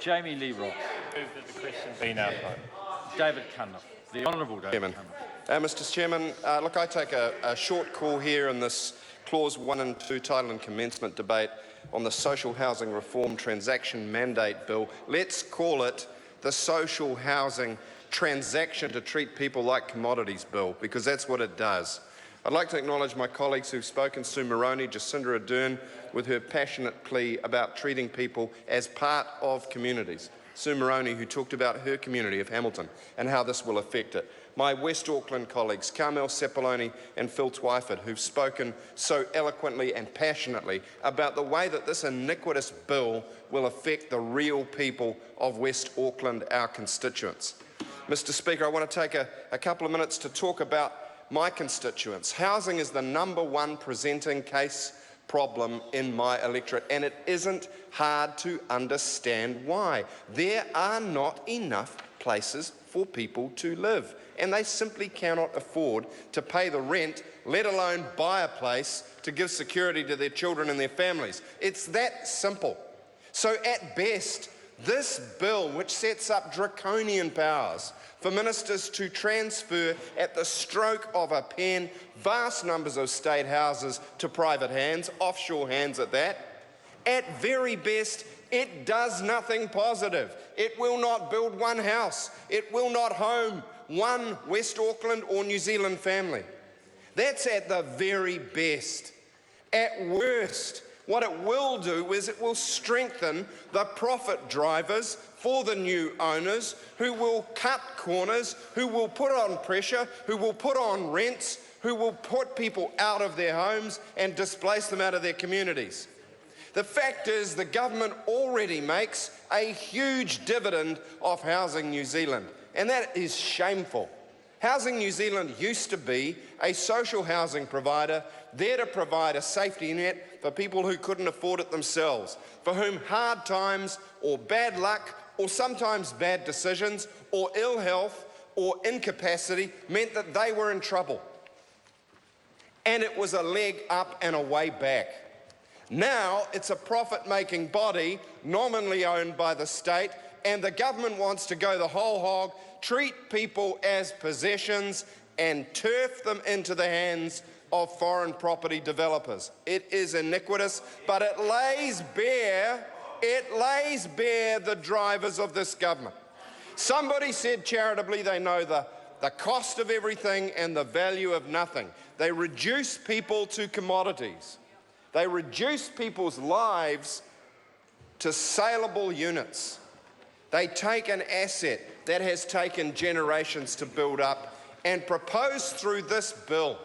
Jami-Lee Rock. Move that the question be now put. David Cunliffe. The Honourable David Cunliffe. Mr Chairman, look, I take a short call here in this Clause 1 and 2 Title and Commencement debate on the Social Housing Reform Transaction Mandate Bill. Let's call it the Social Housing Transaction to Treat People Like Commodities Bill, because that's what it does. I'd like to acknowledge my colleagues who've spoken, Sue Moroney, Jacinda Ardern, with her passionate plea about treating people as part of communities. Sue Moroney, who talked about her community of Hamilton and how this will affect it. My West Auckland colleagues, Carmel Sepuloni and Phil Twyford, who've spoken so eloquently and passionately about the way that this iniquitous bill will affect the real people of West Auckland, our constituents. Mr Speaker, I want to take a couple of minutes to talk about my constituents. Housing is the #1 presenting case problem in my electorate, and it isn't hard to understand why. There are not enough places for people to live, and they simply cannot afford to pay the rent, let alone buy a place to give security to their children and their families. It's that simple. So at best, this bill, which sets up draconian powers for ministers to transfer at the stroke of a pen vast numbers of state houses to private hands, offshore hands at that, at very best, it does nothing positive. It will not build one house. It will not home one West Auckland or New Zealand family. That's at the very best. At worst, what it will do is it will strengthen the profit drivers for the new owners, who will cut corners, who will put on pressure, who will put on rents, who will put people out of their homes and displace them out of their communities. The fact is, the government already makes a huge dividend off Housing New Zealand, and that is shameful. Housing New Zealand used to be a social housing provider there to provide a safety net for people who couldn't afford it themselves, for whom hard times or bad luck or sometimes bad decisions or ill health or incapacity meant that they were in trouble. And it was a leg up and a way back. Now it's a profit-making body nominally owned by the state, and the government wants to go the whole hog, treat people as possessions and turf them into the hands of foreign property developers. It is iniquitous, but it lays bare the drivers of this government. Somebody said charitably they know the cost of everything and the value of nothing. They reduce people to commodities. They reduce people's lives to saleable units. They take an asset that has taken generations to build up and propose through this bill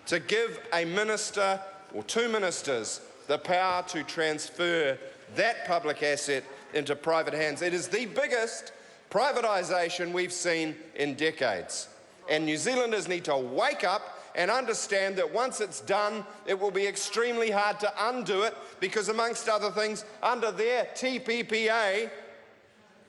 to give a minister or two ministers the power to transfer that public asset into private hands. It is the biggest privatisation we've seen in decades. And New Zealanders need to wake up and understand that once it's done, it will be extremely hard to undo it, because amongst other things, under their TPPA,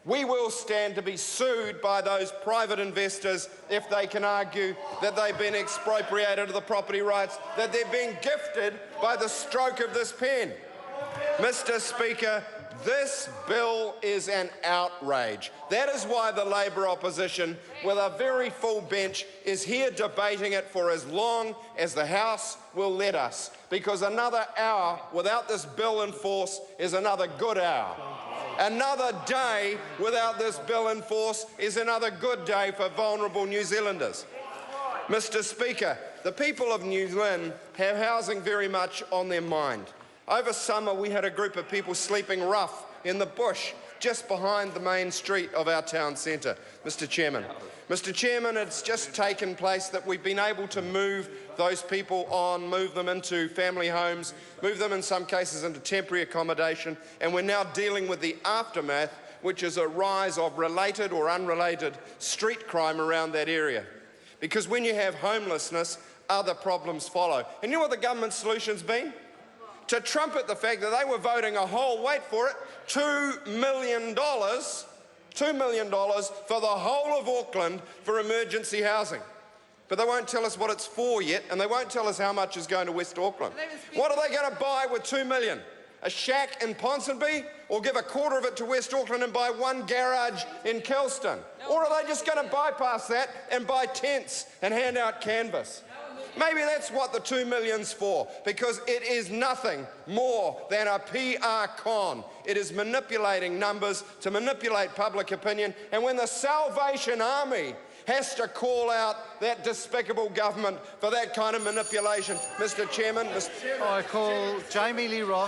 we will stand to be sued by those private investors if they can argue that they've been expropriated of the property rights, that they're being gifted by the stroke of this pen. Mr. Speaker, this bill is an outrage. That is why the Labor opposition, with a very full bench, is here debating it for as long as the House will let us, because another hour without this bill in force is another good hour. Another day without this bill in force is another good day for vulnerable New Zealanders. Mr. Speaker, the people of New Zealand have housing very much on their mind. Over summer, we had a group of people sleeping rough in the bush just behind the main street of our town centre, Mr. Chairman. Mr. Chairman, it's just taken place that we've been able to move those people on, move them into family homes, move them in some cases into temporary accommodation, and we're now dealing with the aftermath, which is a rise of related or unrelated street crime around that area. Because when you have homelessness, other problems follow. And you know what the government's solution's been? To trumpet the fact that they were voting a whole, wait for it, $2 million for the whole of Auckland for emergency housing. But they won't tell us what it's for yet, and they won't tell us how much is going to West Auckland. What are they going to buy with $2 million? a shack in Ponsonby, or give a quarter of it to West Auckland and buy one garage in Kelston? Or are they just going to bypass that and buy tents and hand out canvas? Maybe that's what the $2 million's for, because it is nothing more than a PR con. It is manipulating numbers to manipulate public opinion, and when the Salvation Army has to call out that despicable government for that kind of manipulation, Mr. Chairman, I call Jami-Lee Ross.